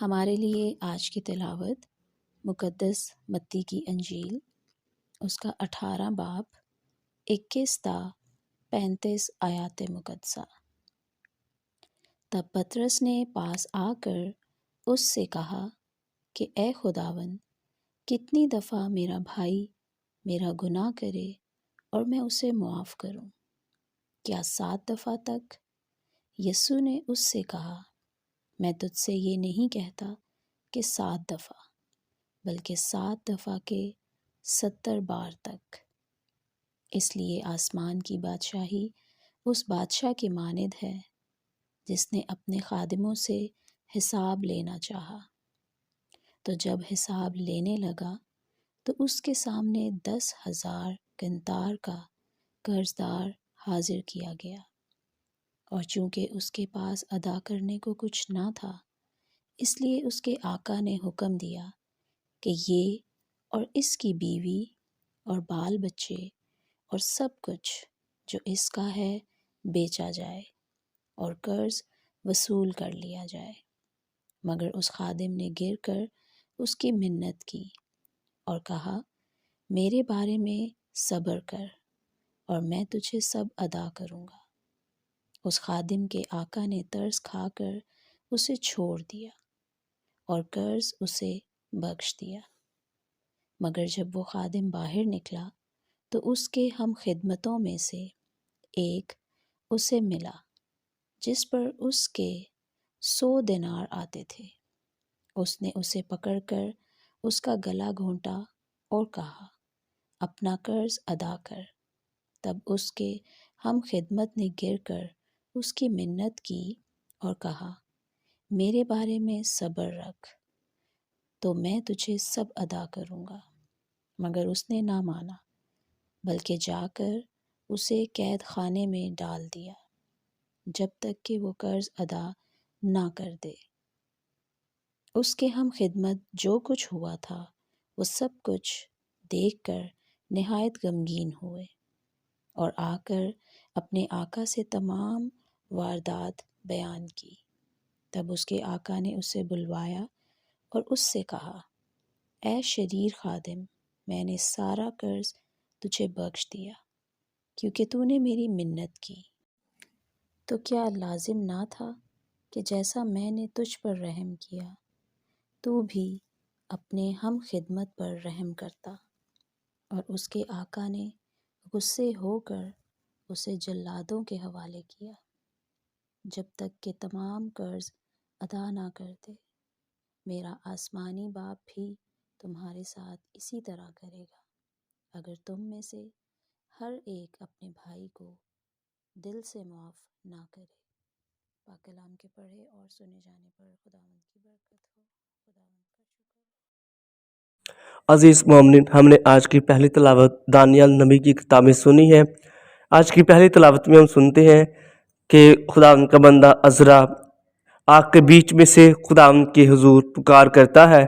ہمارے لیے آج کی تلاوت مقدس متی کی انجیل اس کا 18 باب 21 تا 35 آیات مقدسہ۔ تب پطرس نے پاس آ کر اس سے کہا کہ اے خداوند، کتنی دفعہ میرا بھائی میرا گناہ کرے اور میں اسے معاف کروں؟ کیا 7 دفعہ تک؟ یسوع نے اس سے کہا، میں تجھ سے یہ نہیں کہتا کہ 7 دفعہ، بلکہ 7 دفعہ کے 70 بار تک۔ اس لیے آسمان کی بادشاہی اس بادشاہ کی مانند ہے جس نے اپنے خادموں سے حساب لینا چاہا۔ تو جب حساب لینے لگا تو اس کے سامنے 10,000 قنطار کا قرضدار حاضر کیا گیا، اور چونکہ اس کے پاس ادا کرنے کو کچھ نہ تھا، اس لیے اس کے آقا نے حکم دیا کہ یہ اور اس کی بیوی اور بال بچے اور سب کچھ جو اس کا ہے بیچا جائے اور قرض وصول کر لیا جائے۔ مگر اس خادم نے گر کر اس کی منت کی اور کہا، میرے بارے میں صبر کر اور میں تجھے سب ادا کروں گا۔ اس خادم کے آقا نے ترس کھا کر اسے چھوڑ دیا اور قرض اسے بخش دیا۔ مگر جب وہ خادم باہر نکلا تو اس کے ہم خدمتوں میں سے ایک اسے ملا جس پر اس کے 100 دینار آتے تھے۔ اس نے اسے پکڑ کر اس کا گلا گھونٹا اور کہا، اپنا قرض ادا کر۔ تب اس کے ہم خدمت نے گر کر اس کی منت کی اور کہا، میرے بارے میں صبر رکھ تو میں تجھے سب ادا کروں گا۔ مگر اس نے نہ مانا، بلکہ جا کر اسے قید خانے میں ڈال دیا جب تک کہ وہ قرض ادا نہ کر دے۔ اس کے ہم خدمت جو کچھ ہوا تھا وہ سب کچھ دیکھ کر نہایت غمگین ہوئے اور آ کر اپنے آقا سے تمام واردات بیان کی۔ تب اس کے آقا نے اسے بلوایا اور اس سے کہا، اے شریر خادم، میں نے سارا قرض تجھے بخش دیا کیونکہ تو نے میری منت کی۔ تو کیا لازم نہ تھا کہ جیسا میں نے تجھ پر رحم کیا تو بھی اپنے ہم خدمت پر رحم کرتا؟ اور اس کے آقا نے غصے ہو کر اسے جلادوں کے حوالے کیا جب تک کہ تمام قرض ادا نہ کر دے۔ میرا آسمانی باپ بھی تمہارے ساتھ اسی طرح کرے گا اگر تم میں سے ہر ایک اپنے بھائی کو دل سے معاف نہ کرے۔ پاک کلام کے پڑھے اور سنے جانے پر خداوند کی برکت ہو۔ خداوند کا شکر۔ عزیز مومنین، ہم نے آج کی پہلی تلاوت دانیال نبی کی کتاب میں سنی ہے۔ آج کی پہلی تلاوت میں ہم سنتے ہیں کہ خداوند کا بندہ عزرا آگ کے بیچ میں سے خداوند کے حضور پکار کرتا ہے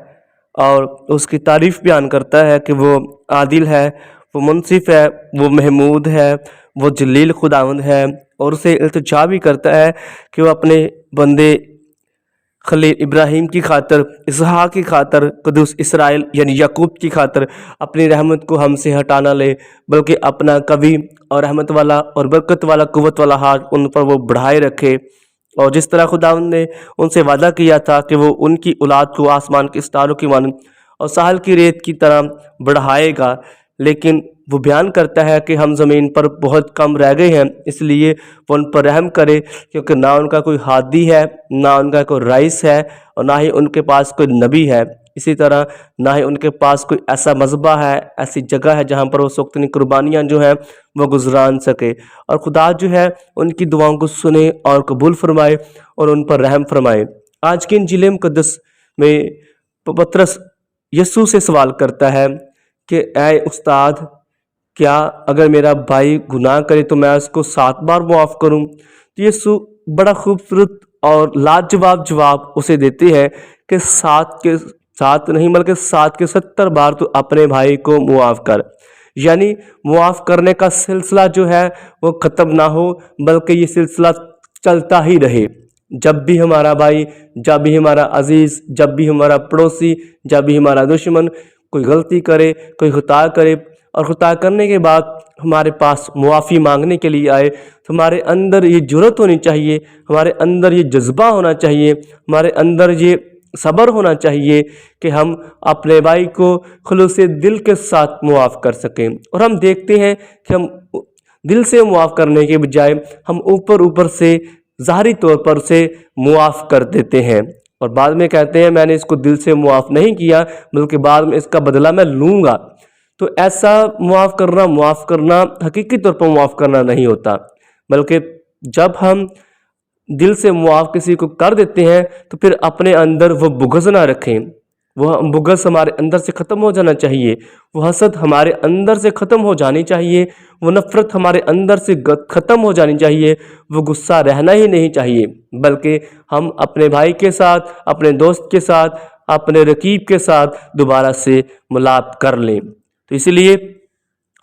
اور اس کی تعریف بیان کرتا ہے کہ وہ عادل ہے، وہ منصف ہے، وہ محمود ہے، وہ جلیل خداوند ہے، اور اسے التجا بھی کرتا ہے کہ وہ اپنے بندے خلیل ابراہیم کی خاطر، اسحاق کی خاطر، قدوس اسرائیل یعنی یعقوب کی خاطر اپنی رحمت کو ہم سے ہٹا نہ لے، بلکہ اپنا قوی اور رحمت والا اور برکت والا قوت والا ہاتھ ان پر وہ بڑھائے رکھے۔ اور جس طرح خداوند نے ان سے وعدہ کیا تھا کہ وہ ان کی اولاد کو آسمان کے ستاروں کی مانند اور ساحل کی ریت کی طرح بڑھائے گا، لیکن وہ بیان کرتا ہے کہ ہم زمین پر بہت کم رہ گئے ہیں، اس لیے وہ ان پر رحم کرے، کیونکہ نہ ان کا کوئی ہادی ہے، نہ ان کا کوئی رئیس ہے، اور نہ ہی ان کے پاس کوئی نبی ہے۔ اسی طرح نہ ہی ان کے پاس کوئی ایسا مذبح ہے، ایسی جگہ ہے جہاں پر وہ سوختنی قربانیاں جو ہیں وہ گزران سکے۔ اور خدا جو ہے ان کی دعاؤں کو سنے اور قبول فرمائے اور ان پر رحم فرمائے۔ آج کی انجیل مقدس میں پطرس یسوع سے سوال کرتا ہے کہ اے استاد، کیا اگر میرا بھائی گناہ کرے تو میں اس کو 7 بار معاف کروں؟ تو یسوع بڑا خوبصورت اور لاجواب جواب اسے دیتے ہیں کہ 7 کے 7 نہیں بلکہ 7 کے 70 بار تو اپنے بھائی کو معاف کر۔ یعنی معاف کرنے کا سلسلہ جو ہے وہ ختم نہ ہو، بلکہ یہ سلسلہ چلتا ہی رہے۔ जब भी हमारा भाई, जब भी हमारा अजीज़, जब भी हमारा पड़ोसी, जब भी हमारा दुश्मन कोई गलती करे, कोई खता करे और खता करने के बाद हमारे पास मुआफ़ी मांगने के लिए आए, तो हमारे अंदर ये जुर्रत होनी चाहिए, हमारे अंदर ये जज्बा होना चाहिए, हमारे अंदर ये सब्र होना चाहिए कि हम अपने भाई को खुलूसे दिल के साथ मुआफ़ कर सकें। और हम देखते हैं कि हम दिल से मुआफ़ करने के बजाय हम ऊपर ऊपर से ज़ाहरी तौर पर उसे मुआफ़ कर देते हैं और बाद में कहते हैं मैंने इसको दिल से मुआफ़ नहीं किया बल्कि बाद में इसका बदला मैं लूँगा। तो ऐसा मुआफ़ करना हकीकी तौर पर मुआफ़ करना नहीं होता, बल्कि जब हम दिल से मुआफ़ किसी को कर देते हैं तो फिर अपने अंदर वो बुग़्ज़ ना रखें, वह बुग़्ज़ हमारे अंदर से ख़त्म हो जाना चाहिए, वो हसद हमारे अंदर से ख़त्म हो जानी चाहिए, वो नफ़रत हमारे अंदर से ख़त्म हो जानी चाहिए, वो गुस्सा रहना ही नहीं चाहिए, बल्कि हम अपने भाई के साथ, अपने दोस्त के साथ, अपने रकीब के साथ दोबारा से मिलाप कर लें। तो इसलिए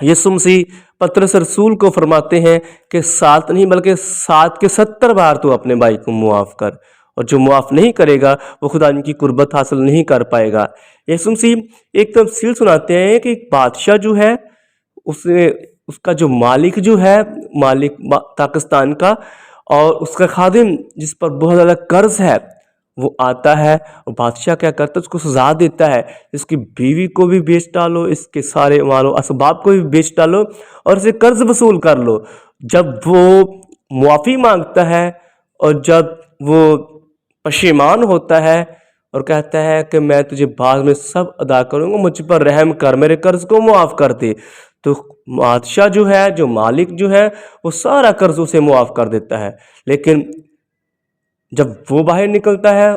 यीशु मसीह पतरस रसूल को फरमाते हैं कि 7 नहीं बल्कि 7 के 70 बार तो अपने भाई को मुआफ़ कर, और जो मुआफ़ नहीं करेगा वो खुदा की कुर्बत हासिल नहीं कर पाएगा। यीशु मसीह एक तमसील सुनाते हैं कि एक बादशाह जो है उसका जो मालिक जो है, मालिक पाकिस्तान का, और उसका खादिम जिस पर बहुत ज़्यादा कर्ज है वो आता है और बादशाह क्या करता है उसको सजा देता है, इसकी बीवी को भी बेच डालो, इसके सारे मालो असबाब को भी बेच डालो और इसे कर्ज वसूल कर लो। जब वो मुआफ़ी मांगता है और जब वो पशेमान होता है और कहता है कि मैं तुझे बाद में सब अदा करूँगा, मुझ पर रहम कर, मेरे कर्ज को मुआफ़ कर दे, तो बादशाह जो है, जो मालिक जो है, वो सारा कर्ज उसे मुआफ़ कर देता है। लेकिन जब वो बाहर निकलता है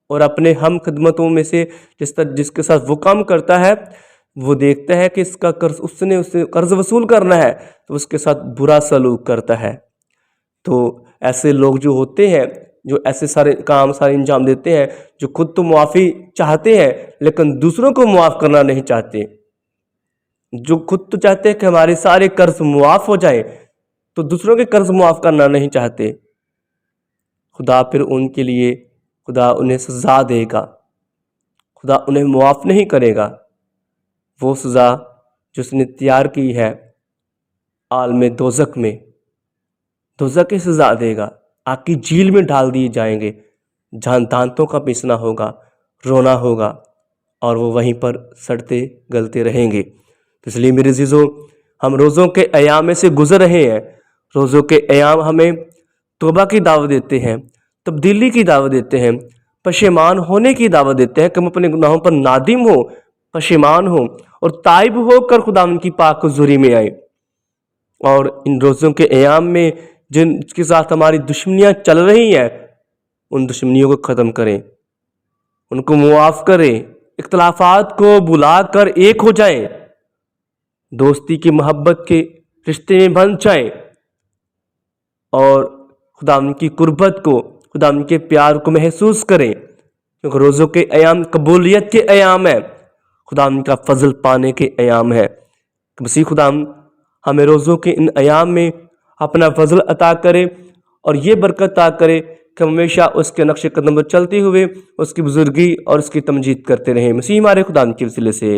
और अपने हम खिदमतों में से जिसके साथ वो काम करता है, वो देखता है कि इसका कर्ज उससे कर्ज वसूल करना है, तो उसके साथ बुरा सलूक करता है। तो ऐसे लोग जो होते हैं, जो ऐसे सारे काम सारे अंजाम देते हैं, जो खुद तो मुआफ़ी चाहते हैं लेकिन दूसरों को मुआफ़ करना नहीं चाहते, जो खुद तो चाहते हैं कि हमारे सारे कर्ज मुआफ़ हो जाए तो दूसरों के कर्ज मुआफ़ करना नहीं चाहते, खुदा फिर उनके लिए खुदा उन्हें सज़ा देगा, खुदा उन्हें मुआफ़ नहीं करेगा। वो सज़ा जो उसने तैयार की है आलम दोज़ख में, दोज़ख की सज़ा देगा, आग की झील में डाल दिए जाएंगे, जहाँ दांतों का पीसना होगा, रोना होगा और वो वहीं पर सड़ते गलते रहेंगे। तो इसलिए मेरे अज़ीज़ों, हम रोज़ों के अयाम में से गुज़र रहे हैं। रोज़ों के अयाम हमें तौबा की दावत देते हैं, तब्दीली की दावत देते हैं, पशेमान होने की दावत देते हैं कि हम अपने गुनाहों पर नादिम हो, पशेमान हो और ताइब होकर खुदावंद की पाक हुज़ूरी में आए। और इन रोज़ों के अयाम में जिनके साथ हमारी दुश्मनियाँ चल रही हैं, उन दुश्मनियों को ख़त्म करें, उनको मुआफ़ करें, इख्तलाफात को बुला कर एक हो जाएं, दोस्ती की मोहब्बत के रिश्ते में बंध जाएं और खुदावंद की कुर्बत को, खुदावंद के प्यार को महसूस करें, क्योंकि रोज़ों के अयाम कबूलियत के अयाम है, खुदावंद का फजल पाने के अयाम है। मसीह खुदावंद हमें रोज़ों के इन अयाम में अपना फजल अता करे और ये बरकत अता करे कि हमेशा उसके नक्श कदम पर चलते हुए उसकी बुजुर्गी और उसकी तमजीद करते रहें। मसीह हमारे खुदावंद के वसीले से।